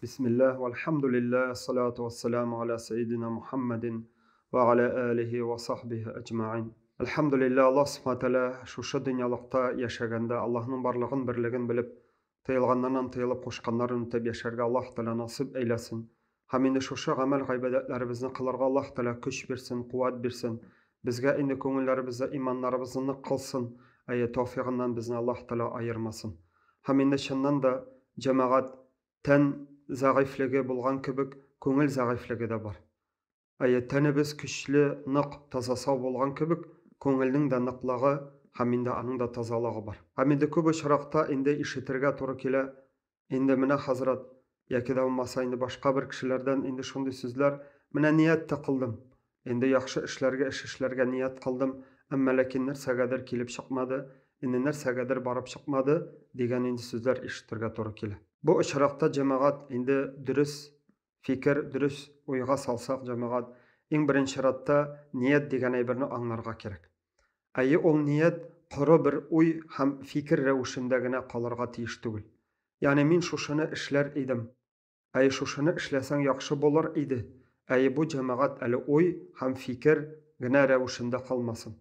Bismillah, velhamdülillah, salatu vesselamu ala seyyidina Muhammedin ve ala alihi ve sahbihi ecma'in. Elhamdülillah, Allah subhanahu teala şu dünyalıkta yaşaganda Allah'ın barlığın birligin bilip, tıyılganlarından tıyılıp koşkanların ötüp yaşarga Allah teala nasip eylesin. Haminde şu amel gaybedetlerimizni kılarga Allah teala güç birsin, kuvvet birsin. Bizge indi köngüllerimizde imanlarımızı kılsın. Aya tevfiqinden bizni Allah teala ayırmasın. Haminde şundan da cemaat ten zayıflığı bulgan kibik köngül zayıflığı da var. Aya tenimiz güçlü, nık, tazasa bulgan kibik köngülnün de nıklığı, haminde anın da tazalığı var. Haminde köp şaraqta indi işitirge toru kile, indi mine hazret, yaki da olmasa indi başka bir kişilerden indi şunday sözler, mine niyet de kıldım. Indi yaxşı işlerge niyet kıldım, amma lakin nersegadir kilip çıkmadı, indi nersegadir barıp çıkmadı, degan indi sözler işitirge toru kile. Bu şaraqta cemaat indi dürüst fikir, dürüst uyga salsak cemaat, en birinci şaratda niyet degan aybirni anlarga kerak. Ayı ol niyet quru bir uy ham fikir rewişindegine qalarga tiyiş tugul. Yani min şuşunu işler idim. Ayı şuşunu işlesen yaxşı bolar idi. Ayı bu cemaat ali uy ham fikir gine rewişinde qalmasın.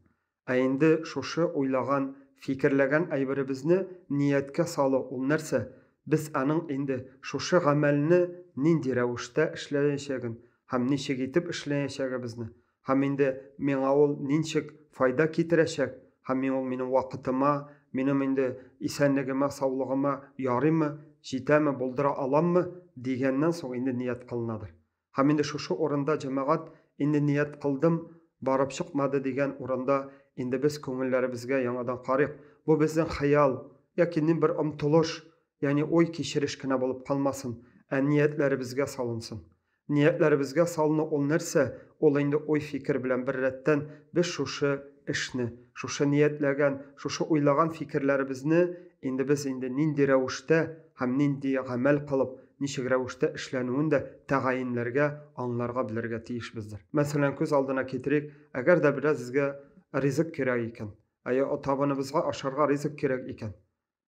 Ayindi şuşu uylagan, fikirlegen aybirimizni niyetke salı ol nerse, biz anın indi şuşu gamelini nindi rewişde işleyişegin, ham nişe gitip işleyişegimizni. Ham indi mena ol ninçik fayda kitireşek, ham ol menin vakitima, menim indi isenligime, sağlığıma yarıyma, jitemi, boldura alamma degenden soň indi niyet kılınadır. Ham indi şu oranda cemaat indi niyet kıldım, barıp çıkmadı degen oranda indi biz köngüllerimizge yanadan qaryk. Bu bizden hayal, yakinin bir umtuluş, yani oy kişirişkine bolup kalmasın, niyetlerimizge salınsın. Niyetlerimizge salını ol nerse, ol indi oy fikir bilen bir retten biz şuşu işni, şuşu niyetlegen, şuşu uylagan fikirlerimizni indi biz indi nindi rewişde hem nindi amel kılıp, nişik rewişde işlenüğün de tagayinlerge, anlarga bilirge tiyiş bizdir. Mesela köz aldına ketirik, eğer de biraz bizge rizik kerek iken, aya o tabanımızga aşarga rizik kerek iken,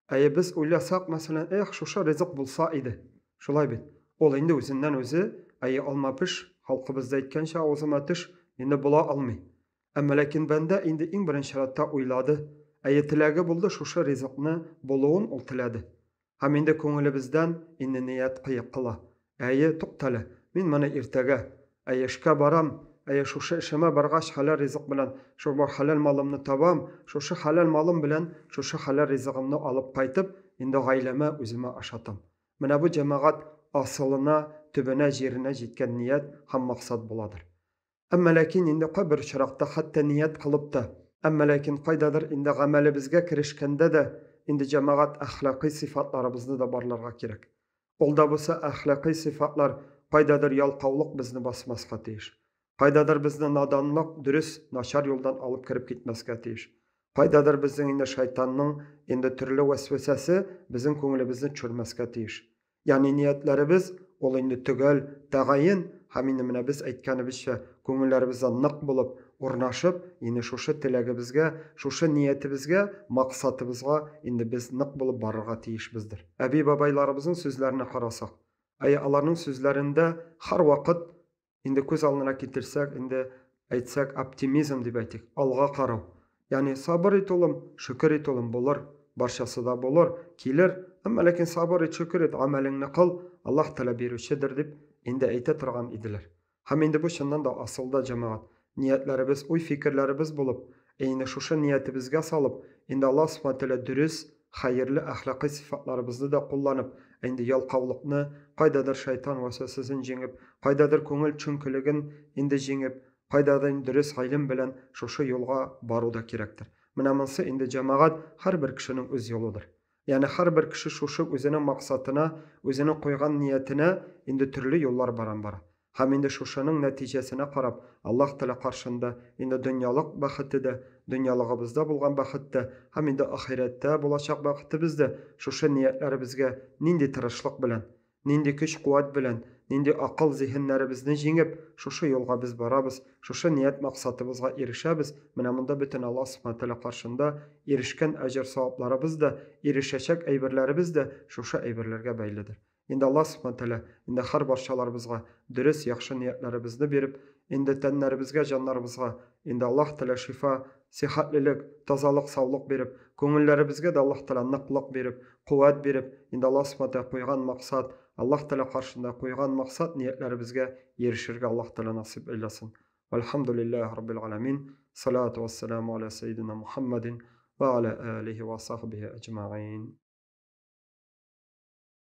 aya biz uylasak mesela, şuşa rizik bulsa idi. Şolay bit. Ol indi özünden özü, aya almapiş, halkımızda etkenşe ozamatıш, indi bula almay. Amma lakin bende indi en birinci şaratta uyladı. Aya tilagi buldu şuşa rizikni buluğun ol tiladi. Ham indi köngülibizden indi niyet qıyık qıla. Aya tuqtala, min mana irtege, aya şka baram, aya şuşa işime bargaş halal rizik bilen, şu halal malımni tabam, şuşa halal malım bilen, şuşa halal rizikimni alıp qaytıp, indi gaileme özüme aşatam. Mana bu cemaat asılına, tübüne, jirine jitken niyet ham maksat buladır. Amma lakin indi bir şaraqta hatta niyet kılıp da, amma lakin qaydadır indi gameli bizge kirişkende de, indi cemaat ahlaki sifatlarımızı da barlarga kerek. Olda bolsa ahlaki sifatlar qaydadır yalqavlık bizni basmasga tiyiş. Qaydadır bizni nadanlık, dürüst, naşar yoldan alıp kirip gitmesge tiyiş. Qaydadır bizning indi şeytanның indi türlü vesvesesi bizim köngülimizni çürmesge tiyiş. Yani niyetlerimiz ol indi tügel, tagayin, ham indi mine biz aytganibizcha köngüllerimizde nık bulup, urnaşıp, indi şuşu tilegibizge, şuşu niyetimizge, maksatımızga indi biz nık bulup barırga tiyiş bizdir. Abi babaylarımızın sözlerini qarasak, aya alarның sözlerinde har vaqt indi köz alnına ketirsek, indi aytsak optimizm dep aytyk, alga qaraw. Yani sabır et olum, şükür et olum bolar, barşası da bolar, kelir, amma lakin sabır et, şükür et, amelingni qıl, Allah tala berüşidir dep indi ayta turgan idiler. Ham indi bu şundan da asılda cemaat, niyetlerimiz, uy fikirlerimiz bulup, indi şuşu niyetimizge salıp, indi Allah subhanahu teala dürüst, hayırlı ahlaki sifatlarımızı da kullanıp, indi yalqavlıkni, qaydadır şeytan vesvesesini jengip, qaydadır köngül çünkülügin indi jengip, qaydadır dürüst haylim bilen şuşu yolga baruda kerektir. Mına mınsı indi cemaat har bir kişinin öz yoludur. Yani har bir kişi şuşu özünün maksatına, özünün koygan niyetine indi türlü yollar baran. Ham indi şuşanın neticesine qarab, Allah tala qarşında indi dünyalık baxıtı da, dünyalığımızda bulgan baxıtı da, ham indi ahirette bulacak baxıtı bizde, şuşu niyetlerimizge nindi tırışlık bilen, nindi güç kuvvet bilen, nindi akıl zihinlerimizni jengip, şuşu yolga biz barabız, şuşu niyet maksatımızga erişebiz. Mına munda bütün Allah subhanahu teala qarşında erişken ecir savaplarımız da, erişecek eybirlerimiz de şuşu eybirlerge beylidir. Indi Allah subhanahu taala indi har barchalarыбызга dürüst yaxşı niyetlerimizni berip, indi tenlerimizge, canlarımızga indi Allah taala şifa, sihatlilik, tazalık, sağlık berip, köngüllerimizge de Allah taala nıklık berip, kuvvet berip, indi Allah subhanahu taala koygan maksat, Allah taala karşında koygan maksat niyetlerimizge erişirge Allah taala nasip eylesin. Velhamdülillahi Rabbil alemin. Salatu vesselamu ala seyyidina Muhammedin ve ala alihi ve sahbihi ecma'in.